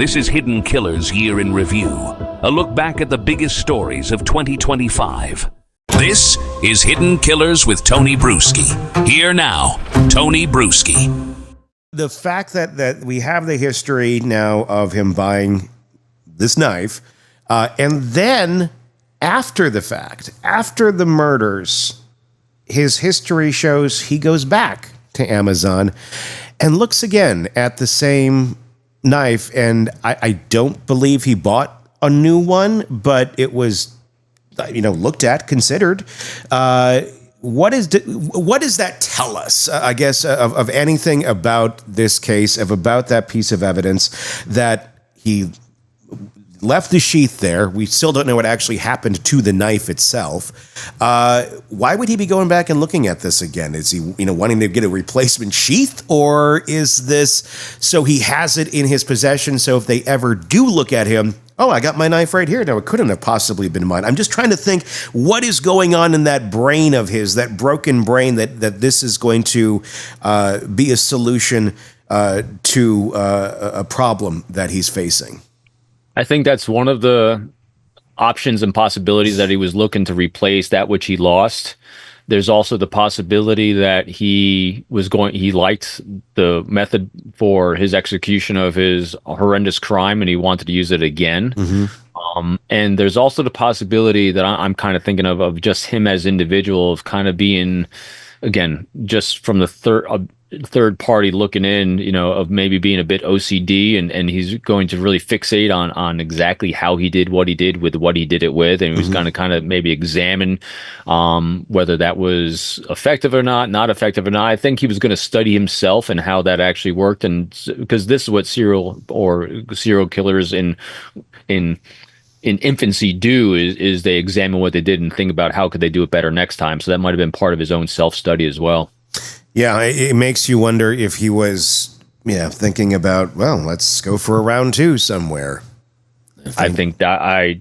This is Hidden Killers Year in Review, a look back at the biggest stories of 2025. This is Hidden Killers with Tony Brueski. Here now, Tony Brueski. The fact that we have the history now of him buying this knife, and then after the fact, after the murders, his history shows he goes back to Amazon and looks again at the same knife, and I don't believe he bought a new one, but it was, looked at, considered. What does that tell us, I guess, of anything about this case, about that piece of evidence that he left the sheath there? We still don't know what actually happened to the knife itself. Why would he be going back and looking at this again? Is he, wanting to get a replacement sheath, or is this so he has it in his possession? So if they ever do look at him, oh, I got my knife right here. No, it couldn't have possibly been mine. I'm just trying to think what is going on in that brain of his, that broken brain, that this is going to be a solution to a problem that he's facing. I think that's one of the options and possibilities, that he was looking to replace that which he lost. There's also the possibility that he liked the method for his execution of his horrendous crime and he wanted to use it again. Mm-hmm. And there's also the possibility that I'm kind of thinking of just him as individual, of kind of being, again, just from the third party looking in, of maybe being a bit OCD, and he's going to really fixate on exactly how he did what he did with what he did it with, and he was going to kind of maybe examine whether that was effective or not effective or not. I think he was going to study himself and how that actually worked, and because this is what serial killers in infancy do, is they examine what they did and think about how could they do it better next time. So that might have been part of his own self-study as well. Yeah, it makes you wonder if he was, thinking about, well, let's go for a round two somewhere. I think that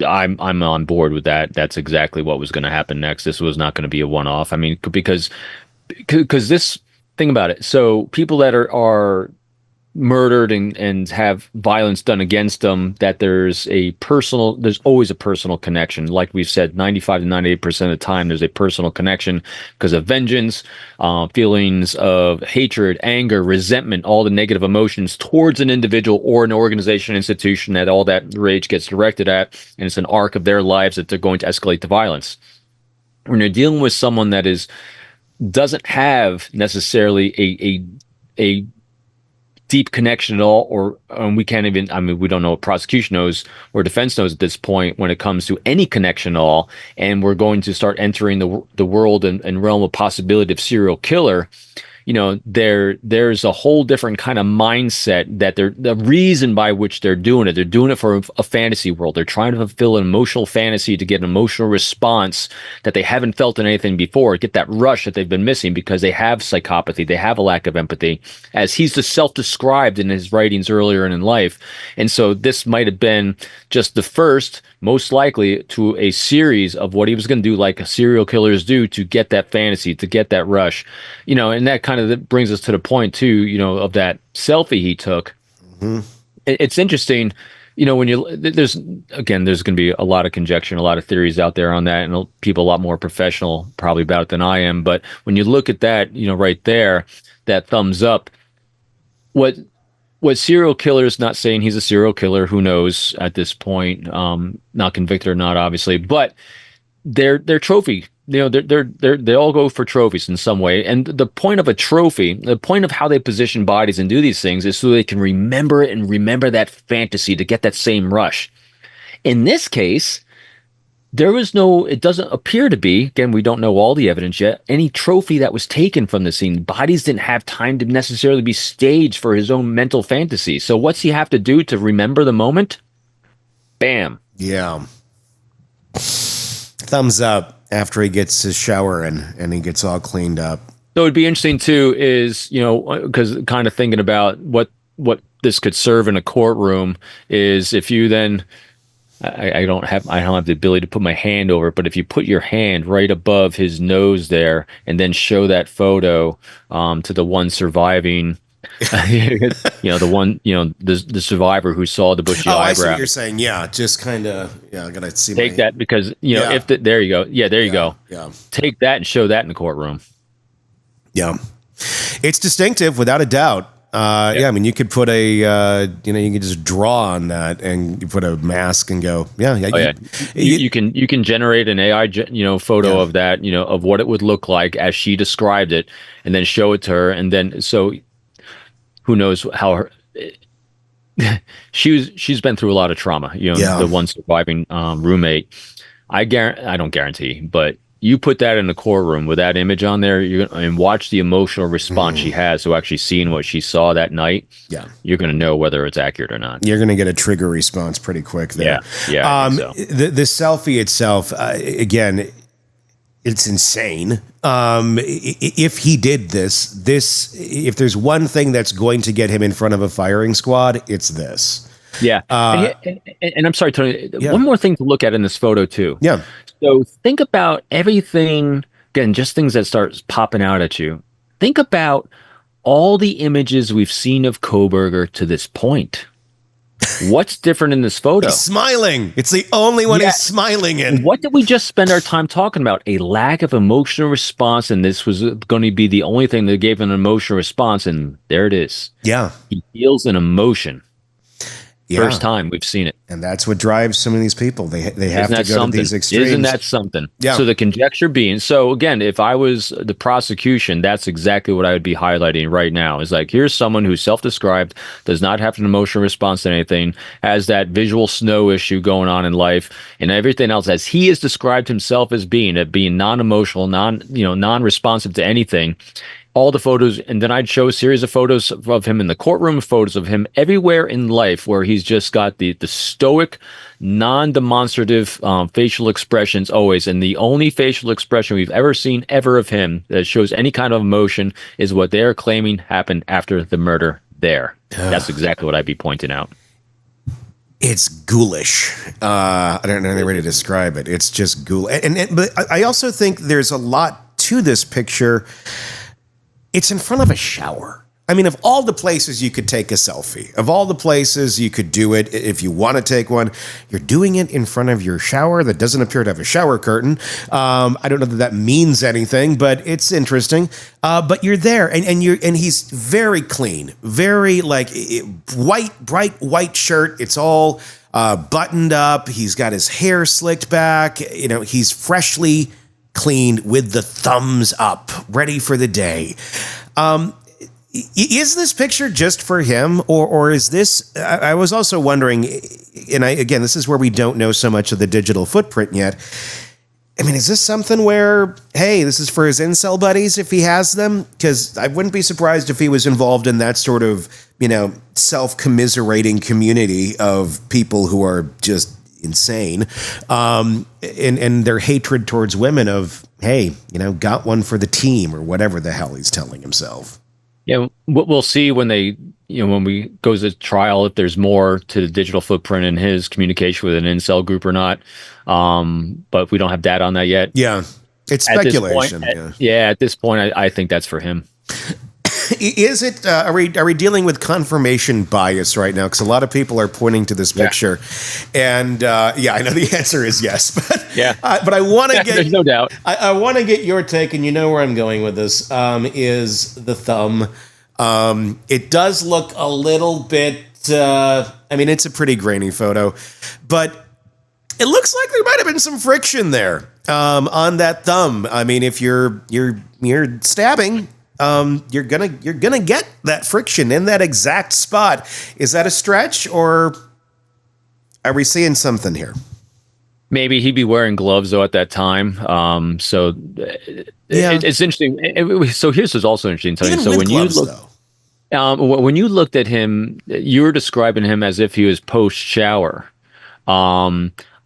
I'm on board with that. That's exactly what was going to happen next. This was not going to be a one-off. I mean, because this, think about it. So people that are murdered and have violence done against them, that there's always a personal connection. Like we've said, 95 to 98% of the time, there's a personal connection because of vengeance, feelings of hatred, anger, resentment, all the negative emotions towards an individual or an organization, institution, that all that rage gets directed at, and it's an arc of their lives that they're going to escalate to violence. When you're dealing with someone that doesn't have necessarily a deep connection at all, or we can't even, we don't know what prosecution knows or defense knows at this point when it comes to any connection at all, and we're going to start entering the world and realm of possibility of serial killer. There's a whole different kind of mindset, that the reason by which they're doing it for a fantasy world. They're trying to fulfill an emotional fantasy to get an emotional response that they haven't felt in anything before, get that rush that they've been missing because they have psychopathy, they have a lack of empathy, as he's self-described in his writings earlier in life. And so this might have been just the first, most likely, to a series of what he was going to do, like serial killers do, to get that fantasy, to get that rush, and that kind of brings us to the point too, of that selfie he took. Mm-hmm. It's interesting, when there's going to be a lot of conjecture and a lot of theories out there on that, and people a lot more professional probably about it than I am. But when you look at that, right there, that thumbs up, what serial killers, not saying he's a serial killer, who knows at this point, not convicted or not, obviously, but they're trophy. They all go for trophies in some way. And the point of a trophy, the point of how they position bodies and do these things, is so they can remember it and remember that fantasy to get that same rush. In this case, it doesn't appear to be, again, we don't know all the evidence yet, any trophy that was taken from the scene. Bodies didn't have time to necessarily be staged for his own mental fantasy. So what's he have to do to remember the moment? Bam. Yeah. Thumbs up after he gets his shower and he gets all cleaned up. So it'd be interesting too, is, because kind of thinking about what this could serve in a courtroom, is if you then, I don't have the ability to put my hand over it, but if you put your hand right above his nose there and then show that photo to the one surviving The one, the survivor who saw the bushy Oh, eyebrow. I see what you're saying. Yeah, just kind of. Yeah, I gotta see. Take that because Yeah. there you go. Yeah, there you go. Yeah. Take that and show that in the courtroom. Yeah, it's distinctive without a doubt. Yeah, I mean, you could put you could just draw on that and you put a mask and go, You can generate an AI, photo of that, of what it would look like as she described it, and then show it to her, and then so who knows how her. She's been through a lot of trauma. The one surviving roommate. I don't guarantee, but you put that in the courtroom with that image on there, and watch the emotional response she has. So actually seeing what she saw that night, you're going to know whether it's accurate or not. You're going to get a trigger response pretty quick there. Yeah. I think so. The selfie itself, again, it's insane. If he did this, if there's one thing that's going to get him in front of a firing squad, it's this. Yeah. And I'm sorry, Tony, one more thing to look at in this photo too. Yeah. So think about everything, again, just things that start popping out at you. Think about all the images we've seen of Kohberger to this point. What's different in this photo? He's smiling. It's the only one he's smiling in. What did we just spend our time talking about? A lack of emotional response, and this was going to be the only thing that gave an emotional response, and there it is. Yeah. He feels an emotion. First time we've seen it. And that's what drives some of these people. They have to go to these extremes. Isn't that something? Yeah. So the conjecture being, so again, if I was the prosecution, that's exactly what I would be highlighting right now. Is like, here's someone who's self-described, does not have an emotional response to anything, has that visual snow issue going on in life, and everything else as he has described himself as being non-emotional, non-responsive to anything. All the photos, and then I'd show a series of photos of him in the courtroom, photos of him everywhere in life where he's just got the stoic, non-demonstrative facial expressions always. And the only facial expression we've ever seen ever of him that shows any kind of emotion is what they're claiming happened after the murder there. That's exactly what I'd be pointing out. It's ghoulish. I don't know any way to describe it. It's just ghoulish. But I also think there's a lot to this picture. It's in front of a shower. I mean, of all the places you could take a selfie, of all the places you could do it, if you want to take one, you're doing it in front of your shower that doesn't appear to have a shower curtain. I don't know that means anything, but it's interesting. But you're there, and he's very clean, very bright white shirt. It's all buttoned up. He's got his hair slicked back. He's freshly cleaned with the thumbs up, ready for the day. Is this picture just for him, or is this? I was also wondering, and again, this is where we don't know so much of the digital footprint yet. I mean, is this something where, hey, this is for his incel buddies if he has them? Because I wouldn't be surprised if he was involved in that sort of, self-commiserating community of people who are just insane, and their hatred towards women of, hey, got one for the team or whatever the hell he's telling himself. Yeah, we'll see when when we go to trial if there's more to the digital footprint in his communication with an incel group or not. But we don't have data on that yet. Yeah, it's speculation. At this point, I think that's for him. Is it? Are we dealing with confirmation bias right now? Because a lot of people are pointing to this picture, and I know the answer is yes. But but I want to get. There's no doubt. I want to get your take, and you know where I'm going with this. Is the thumb? It does look a little bit. I mean, it's a pretty grainy photo, but it looks like there might have been some friction there on that thumb. I mean, if you're stabbing. You're gonna get that friction in that exact spot. Is that a stretch, or are we seeing something here? Maybe he'd be wearing gloves though at that time. It's interesting. So here's what's also interesting, Tony. Even so with when gloves, you look, when you looked at him, you were describing him as if he was post shower.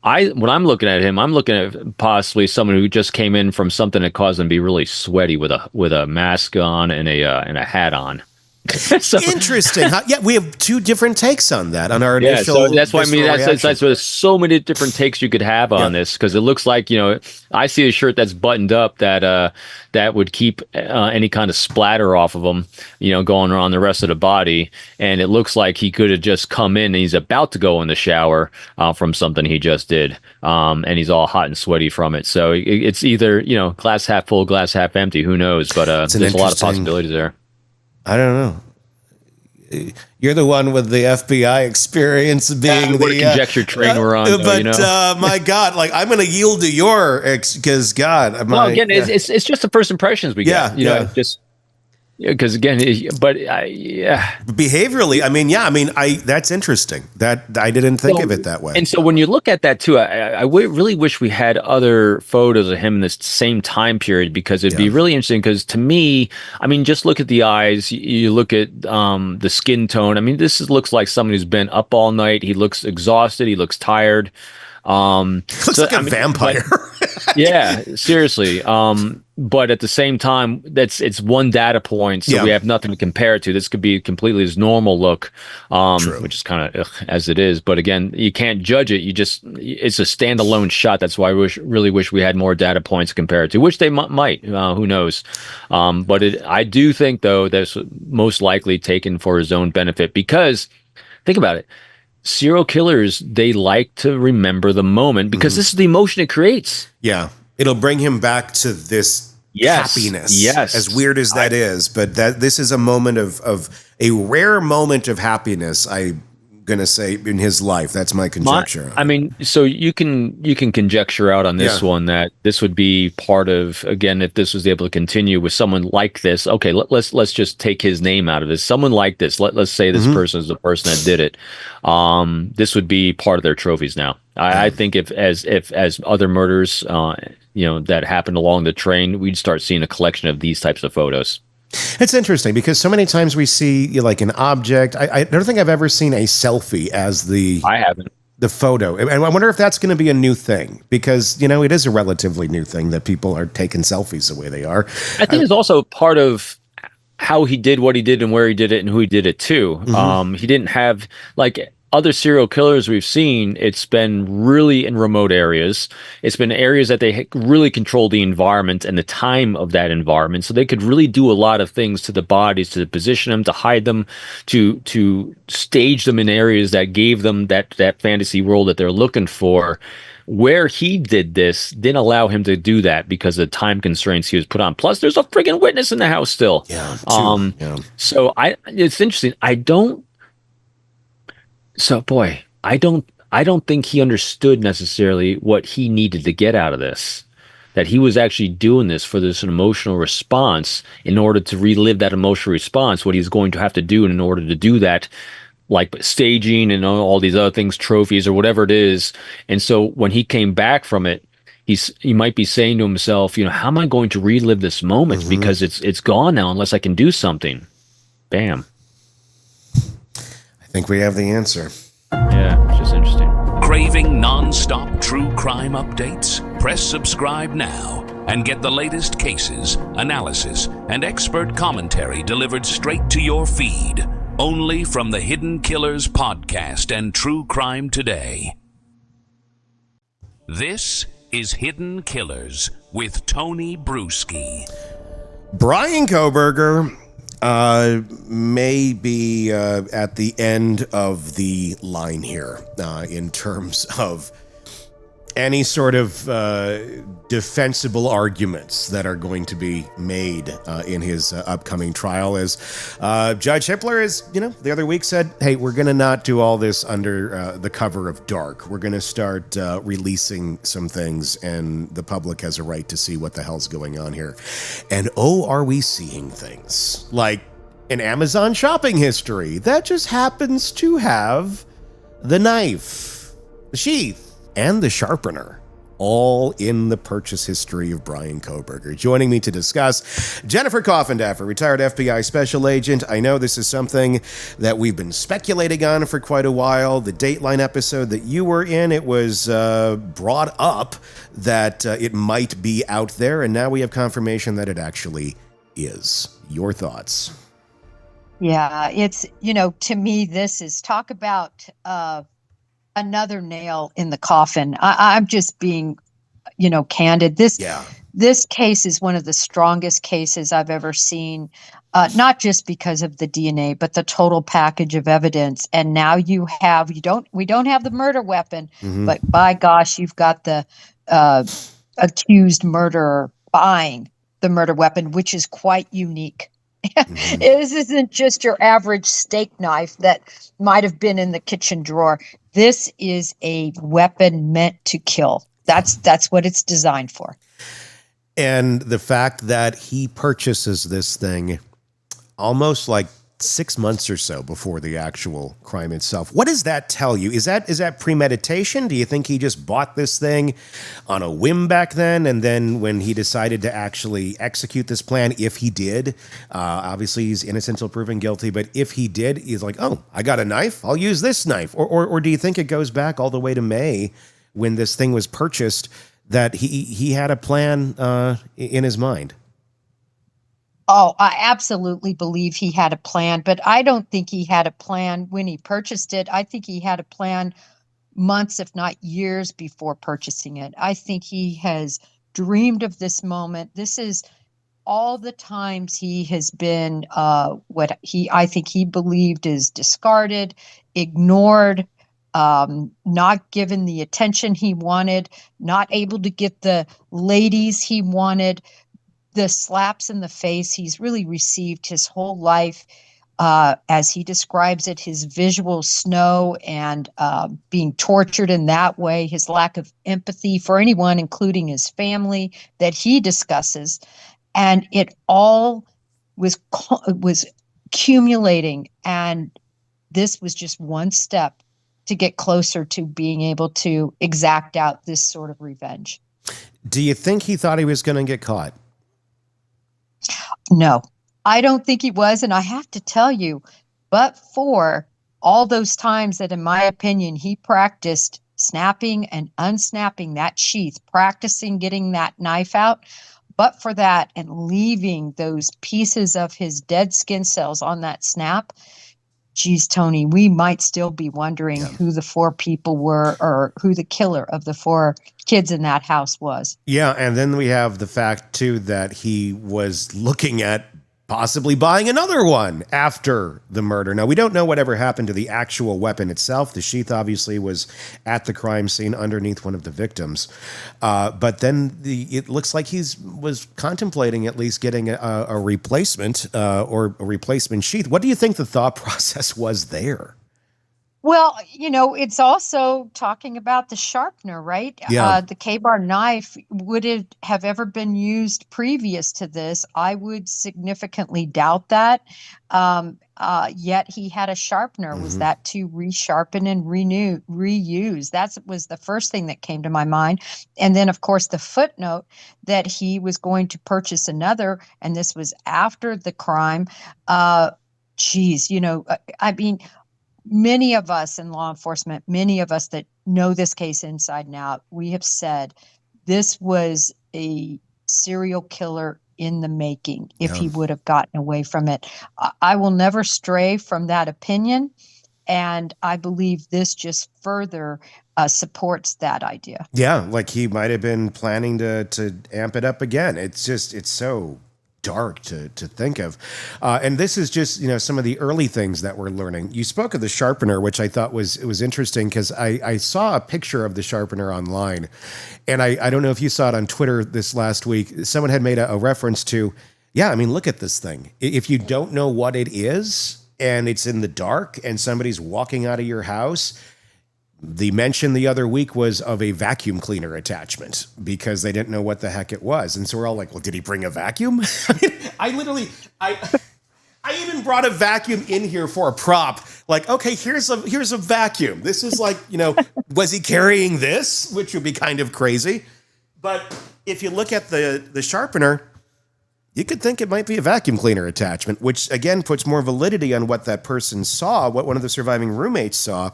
When I'm looking at him, I'm looking at possibly someone who just came in from something that caused him to be really sweaty with a mask on and a hat on. So, Interesting. Yeah, we have two different takes on that on our yeah, initial. so that's why I mean reaction. that's there's so many different takes you could have on this, because it looks like, I see a shirt that's buttoned up that would keep any kind of splatter off of him, going around the rest of the body, and it looks like he could have just come in and he's about to go in the shower from something he just did, and he's all hot and sweaty from it. So it's either glass half full, glass half empty. Who knows? But there's a lot of possibilities there. I don't know. You're the one with the FBI experience being what a conjecture train we're on. But my God, like I'm going to yield to your because God. Well, again, it's just the first impressions we get. Just because again, behaviorally, that's interesting. That I didn't think of it that way. And so when you look at that too, I really wish we had other photos of him in this same time period, because it'd be really interesting. Because to me, just look at the eyes. You look at the skin tone. This looks like someone who's been up all night. He looks exhausted. He looks tired. Looks like a vampire. Yeah, seriously. But at the same time, it's one data point, so we have nothing to compare it to. This could be completely his normal look, which is kind of as it is. But again, you can't judge it. It's a standalone shot. That's why I really wish we had more data points to compare it to, which they might. Who knows? But I do think, though, that's most likely taken for his own benefit, because think about it. Serial killers, they like to remember the moment, because this is the emotion it creates. Yeah. It'll bring him back to this happiness. Yes. As weird as that is. But this is a moment of a rare moment of happiness, I'm going to say, in his life. That's my conjecture. So you can conjecture out on this one that this would be part of, again, if this was able to continue with someone like this. Okay, let's just take his name out of this. Someone like this. Let's say this person is the person that did it. This would be part of their trophies now. I think if as other murders, that happened along the train, we'd start seeing a collection of these types of photos. It's interesting because so many times we see like an object. I don't think I've ever seen a selfie as I haven't. The photo. And I wonder if that's going to be a new thing, because, it is a relatively new thing that people are taking selfies the way they are. I think it's also part of how he did what he did and where he did it and who he did it to. He didn't have, like other serial killers we've seen, it's been really in remote areas. It's been areas that they really control the environment and the time of that environment. So they could really do a lot of things to the bodies, to position them, to hide them, to stage them in areas that gave them that fantasy world that they're looking for. Where he did this didn't allow him to do that because of the time constraints he was put on. Plus, there's a friggin' witness in the house still. Yeah. So it's interesting. I don't think he understood necessarily what he needed to get out of this. That he was actually doing this for this emotional response. In order to relive that emotional response, what he's going to have to do in order to do that, like staging and all these other things, trophies or whatever it is. And so when he came back from it, he might be saying to himself, how am I going to relive this moment? Because it's gone now unless I can do something. Bam. I think we have the answer. Yeah, it's just interesting. Craving non-stop true crime updates? Press subscribe now and get the latest cases, analysis, and expert commentary delivered straight to your feed. Only from the Hidden Killers podcast and True Crime Today. This is Hidden Killers with Tony Brueski. Bryan Kohberger may be at the end of the line here in terms of any sort of defensible arguments that are going to be made in his upcoming trial. As Judge Hippler is, the other week said, hey, we're going to not do all this under the cover of dark. We're going to start releasing some things, and the public has a right to see what the hell's going on here. And are we seeing things like an Amazon shopping history that just happens to have the knife, the sheath, and the sharpener, all in the purchase history of Bryan Kohberger. Joining me to discuss, Jennifer Coffindaffer, retired FBI special agent. I know this is something that we've been speculating on for quite a while. The Dateline episode that you were in, it was brought up that it might be out there, and now we have confirmation that it actually is. Your thoughts? Yeah, it's, to me, this is talk about another nail in the coffin. I'm just being, candid. Yeah. This case is one of the strongest cases I've ever seen, not just because of the DNA, but the total package of evidence. And now we don't have the murder weapon, but by gosh, you've got the accused murderer buying the murder weapon, which is quite unique. This isn't just your average steak knife that might have been in the kitchen drawer. This is a weapon meant to kill. That's what it's designed for. And the fact that he purchases this thing almost like 6 months or so before the actual crime itself. What does that tell you? Is that premeditation? Do you think he just bought this thing on a whim back then? And then when he decided to actually execute this plan, if he did, obviously he's innocent until proven guilty, but if he did, he's like, oh, I got a knife, I'll use this knife. Or do you think it goes back all the way to May when this thing was purchased, that he had a plan in his mind? Oh, I absolutely believe he had a plan, but I don't think he had a plan when he purchased it. I think he had a plan months, if not years, before purchasing it. I think he has dreamed of this moment. This is all the times he has been I think he believed is discarded, ignored, not given the attention he wanted, not able to get the ladies he wanted, the slaps in the face he's really received his whole life. As he describes it, his visual snow and being tortured in that way, his lack of empathy for anyone, including his family, that he discusses. And it all was accumulating. And this was just one step to get closer to being able to exact out this sort of revenge. Do you think he thought he was going to get caught? No, I don't think he was. And I have to tell you, but for all those times that, in my opinion, he practiced snapping and unsnapping that sheath, practicing getting that knife out, but for that and leaving those pieces of his dead skin cells on that snap, geez, Tony, we might still be wondering who the four people were or who the killer of the four kids in that house was. Yeah, and then we have the fact, too, that he was looking at possibly buying another one after the murder. Now, we don't know whatever happened to the actual weapon itself. The sheath obviously was at the crime scene underneath one of the victims. But then it looks like was contemplating at least getting a replacement or a replacement sheath. What do you think the thought process was there? Well, it's also talking about the sharpener, right? Yeah. The K-bar knife, would it have ever been used previous to this? I would significantly doubt that. Yet he had a sharpener. Was that to resharpen and reuse? That was the first thing that came to my mind. And then, of course, the footnote that he was going to purchase another, and this was after the crime. I mean, many of us in law enforcement, many of us that know this case inside and out, we have said this was a serial killer in the making if he would have gotten away from it. I will never stray from that opinion. And I believe this just further supports that idea. Yeah, like he might have been planning to amp it up again. It's so dark to think of. And this is just, some of the early things that we're learning. You spoke of the sharpener, which I thought was interesting because I saw a picture of the sharpener online. And I don't know if you saw it on Twitter this last week. Someone had made a reference to, look at this thing. If you don't know what it is and it's in the dark and somebody's walking out of your house, the mention the other week was of a vacuum cleaner attachment because they didn't know what the heck it was. And so we're all like, well, did he bring a vacuum? I even brought a vacuum in here for a prop. Like, okay, here's a vacuum. This is like, was he carrying this? Which would be kind of crazy. But if you look at the sharpener, you could think it might be a vacuum cleaner attachment, which again puts more validity on what that person saw, what one of the surviving roommates saw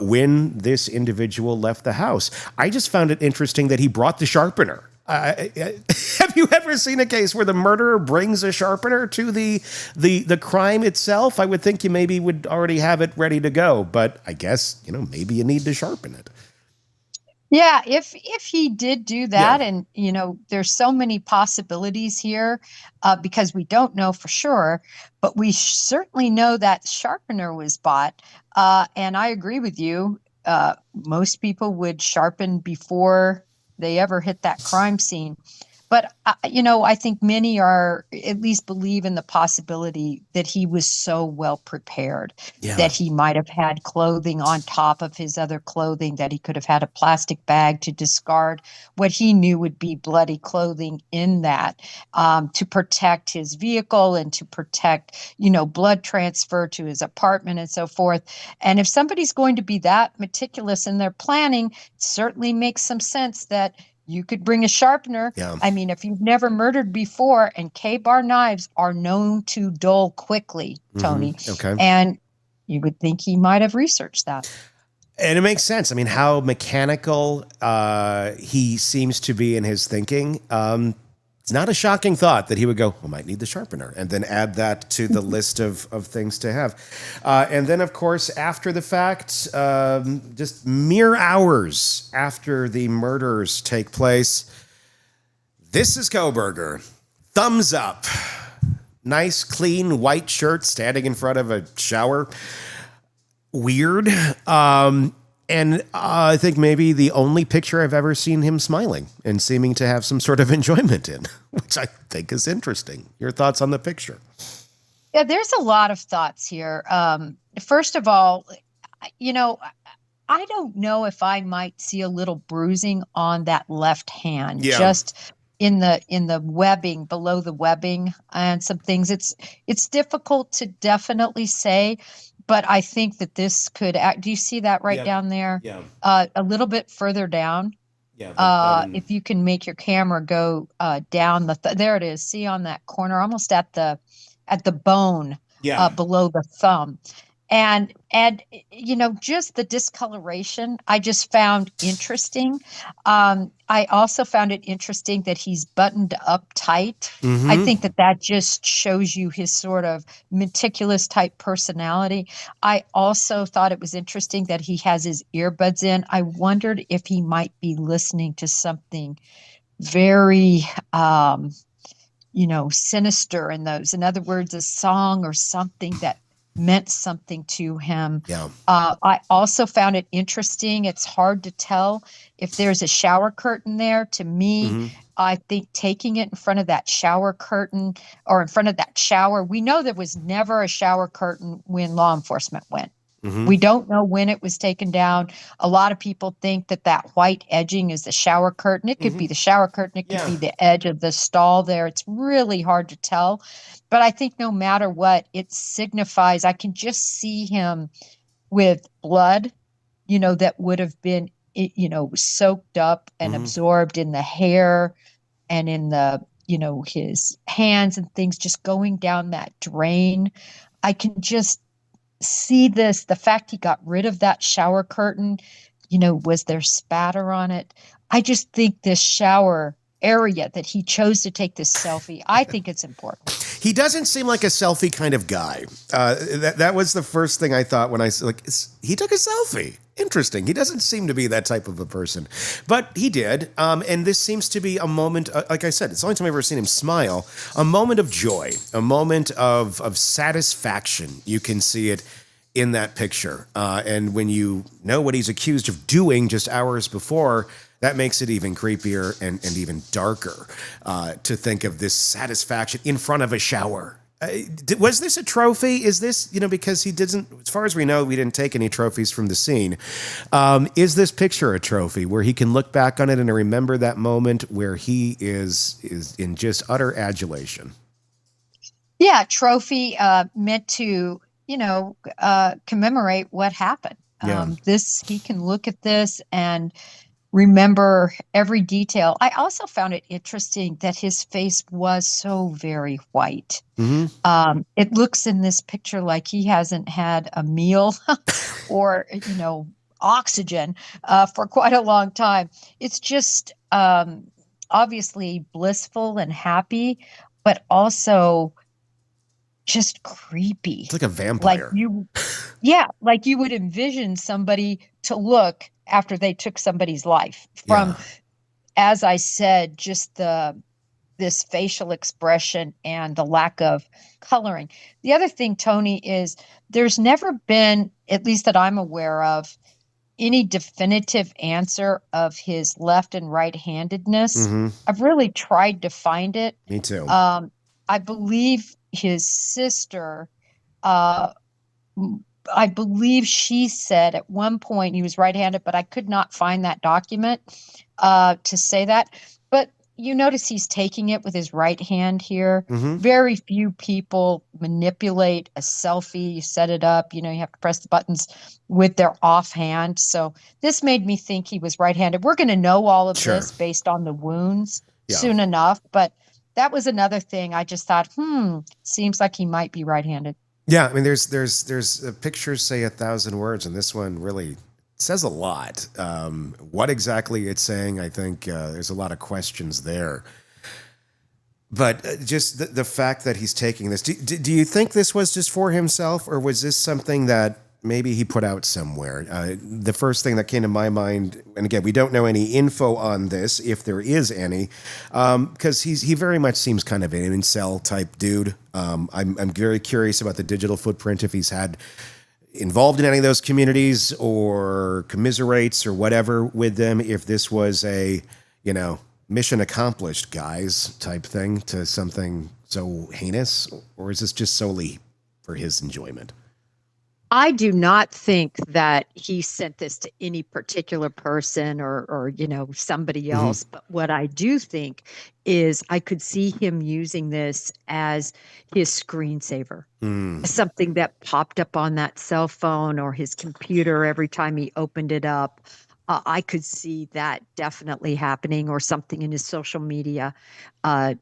when this individual left the house. I just found it interesting that he brought the sharpener. Have you ever seen a case where the murderer brings a sharpener to the crime itself? I would think you maybe would already have it ready to go, but I guess, maybe you need to sharpen it. Yeah, if he did do that, Yeah. and there's so many possibilities here, because we don't know for sure, but we certainly know that sharpener was bought. And I agree with you. Most people would sharpen before they ever hit that crime scene. But I think many are at least believe in the possibility that he was so well prepared Yeah. that he might have had clothing on top of his other clothing, that he could have had a plastic bag to discard what he knew would be bloody clothing in that, to protect his vehicle and to protect, blood transfer to his apartment and so forth. And if somebody's going to be that meticulous in their planning, it certainly makes some sense that you could bring a sharpener. Yeah. I mean, if you've never murdered before, and K-bar knives are known to dull quickly, Tony. Okay. And you would think he might have researched that. And it makes sense. I mean, how mechanical he seems to be in his thinking. It's not a shocking thought that he would go, I might need the sharpener, and then add that to the list of things to have. And then, of course, after the fact, just mere hours after the murders take place, this is Kohberger. Thumbs up. Nice, clean, white shirt, standing in front of a shower. Weird. And I think maybe the only picture I've ever seen him smiling and seeming to have some sort of enjoyment in, which I think is interesting. Your thoughts on the picture? Yeah, there's a lot of thoughts here. First of all, I don't know if I might see a little bruising on that left hand, just in the webbing, below the webbing, and some things. It's difficult to definitely say. But I think that this could act. Do you see that right down there? Yeah. A little bit further down. Yeah. If you can make your camera go down there it is. See on that corner, almost at the bone, below the thumb. And just the discoloration, I just found interesting. I also found it interesting that he's buttoned up tight. Mm-hmm. I think that just shows you his sort of meticulous type personality. I also thought it was interesting that he has his earbuds in. I wondered if he might be listening to something very, sinister in those. In other words, a song or something that meant something to him. Yeah. I also found it interesting. It's hard to tell if there's a shower curtain there. To me, I think taking it in front of that shower curtain, or in front of that shower, we know there was never a shower curtain when law enforcement went. We don't know when it was taken down. A lot of people think that white edging is the shower curtain. It could be the shower curtain. It could be the edge of the stall there. It's really hard to tell. But I think no matter what, it signifies, I can just see him with blood, that would have been, soaked up and absorbed in the hair and in the, his hands and things, just going down that drain. I can just see this, the fact he got rid of that shower curtain, was there spatter on it? I just think this shower area that he chose to take this selfie, I think it's important. He doesn't seem like a selfie kind of guy. That was the first thing I thought when he took a selfie. Interesting. He doesn't seem to be that type of a person, but he did. And this seems to be a moment, like I said, it's the only time I've ever seen him smile, a moment of joy, a moment of satisfaction. You can see it in that picture. And when you know what he's accused of doing just hours before, that makes it even creepier and even darker to think of this satisfaction in front of a shower. Was this a trophy? Is this, because he didn't, as far as we know, we didn't take any trophies from the scene. Is this picture a trophy where he can look back on it and remember that moment where he is in just utter adulation? Yeah, trophy meant to, commemorate what happened. He can look at this and remember every detail. I also found it interesting that his face was so very white. It looks in this picture like he hasn't had a meal or, oxygen for quite a long time. It's just, obviously blissful and happy, but also just creepy. It's like a vampire. Like you would envision somebody to look after they took somebody's life from, as I said, just this facial expression and the lack of coloring. The other thing, Tony, is there's never been, at least that I'm aware of, any definitive answer of his left and right-handedness. I've really tried to find it. Me too. I believe his sister, I believe she said at one point he was right-handed, but I could not find that document to say that. But you notice he's taking it with his right hand here. Very few people manipulate a selfie. You set it up, you have to press the buttons with their offhand. So this made me think he was right-handed. We're going to know all of this based on the wounds soon enough. But that was another thing. I just thought, seems like he might be right-handed. Yeah, I mean, there's pictures say 1,000 words, and this one really says a lot. What exactly it's saying, I think there's a lot of questions there. But just the fact that he's taking this, do you think this was just for himself, or was this something that maybe he put out somewhere? The first thing that came to my mind, and again, we don't know any info on this, if there is any, because he very much seems kind of an incel type dude. I'm very curious about the digital footprint, if he's had involved in any of those communities or commiserates or whatever with them, if this was a, mission accomplished, guys, type thing to something so heinous, or is this just solely for his enjoyment? I do not think that he sent this to any particular person or somebody else. But what I do think is I could see him using this as his screensaver, something that popped up on that cell phone or his computer every time he opened it up. I could see that definitely happening, or something in his social media, to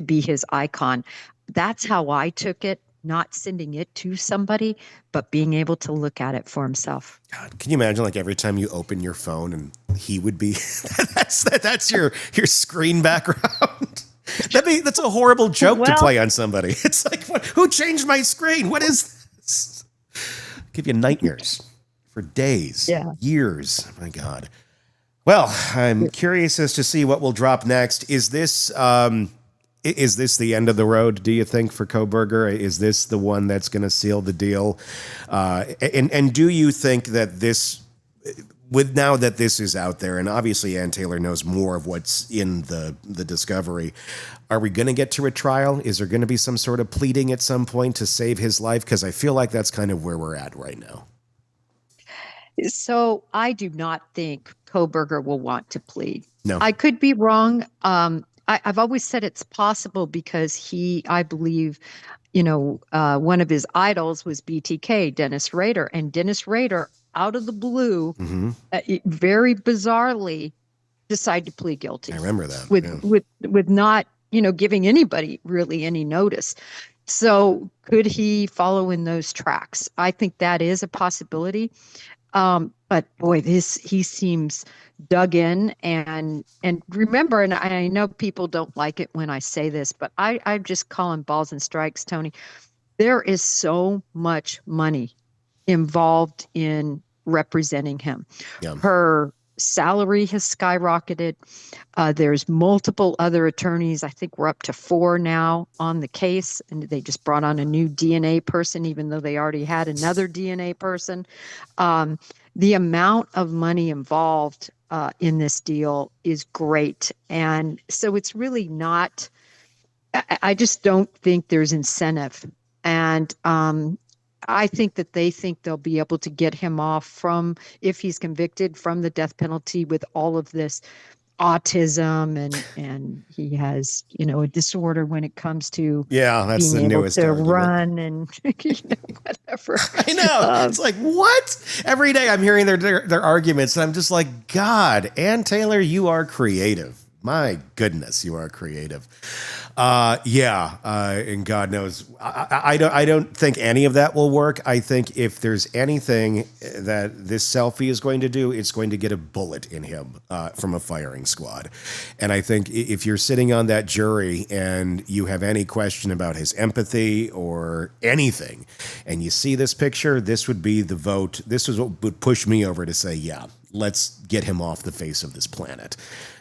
be his icon. That's how I took it. Not sending it to somebody, but being able to look at it for himself. God, can you imagine, like, every time you open your phone and he would be that's your screen background? That's a horrible joke to play on somebody. It's like, who changed my screen? What is this? Give you nightmares for days, years. Oh my God. Well, I'm curious as to see what will drop next. Is this the end of the road, do you think, for Kohberger? Is this the one that's going to seal the deal? And do you think that this, now that this is out there, and obviously Ann Taylor knows more of what's in the discovery, are we going to get to a trial? Is there going to be some sort of pleading at some point to save his life? Because I feel like that's kind of where we're at right now. So I do not think Kohberger will want to plead. No. I could be wrong. I've always said it's possible because I believe, one of his idols was BTK, Dennis Rader. And Dennis Rader, out of the blue, very bizarrely, decided to plead guilty. I remember that. With not, giving anybody really any notice. So could he follow in those tracks? I think that is a possibility. But boy, he seems dug in, and remember, and I know people don't like it when I say this, but I'm just calling balls and strikes, Tony. There is so much money involved in representing him. Yeah. Her salary has skyrocketed. There's multiple other attorneys. I think we're up to 4 now on the case, and they just brought on a new DNA person, even though they already had another DNA person. The amount of money involved in this deal is great. And so it's really not, I just don't think there's incentive. And I think that they think they'll be able to get him off from, if he's convicted, from the death penalty with all of this autism and he has, a disorder when it comes to that's being the able newest to argument. Run and whatever. I know. It's like, what? Every day I'm hearing their arguments, and I'm just like, God, Ann Taylor, you are creative. My goodness, you are creative. And God knows, I don't think any of that will work. I think if there's anything that this selfie is going to do, it's going to get a bullet in him from a firing squad. And I think if you're sitting on that jury and you have any question about his empathy or anything, and you see this picture, this would be the vote. This is what would push me over to say, yeah, let's get him off the face of this planet.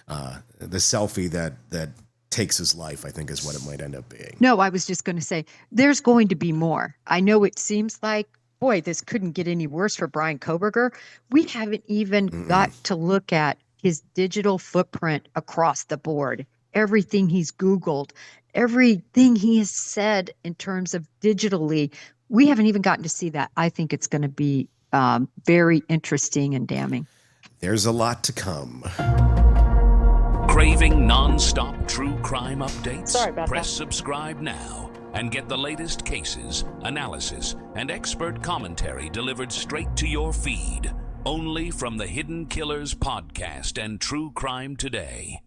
The selfie that takes his life, I think, is what it might end up being. No, I was just going to say, there's going to be more. I know it seems like, boy, this couldn't get any worse for Bryan Kohberger. We haven't even got to look at his digital footprint across the board. Everything he's Googled, everything he has said in terms of digitally, we haven't even gotten to see that. I think it's going to be very interesting and damning. There's a lot to come. Craving non-stop true crime updates? Sorry about Press that. subscribe now and get the latest cases, analysis, and expert commentary delivered straight to your feed. Only from the Hidden Killers podcast and True Crime Today.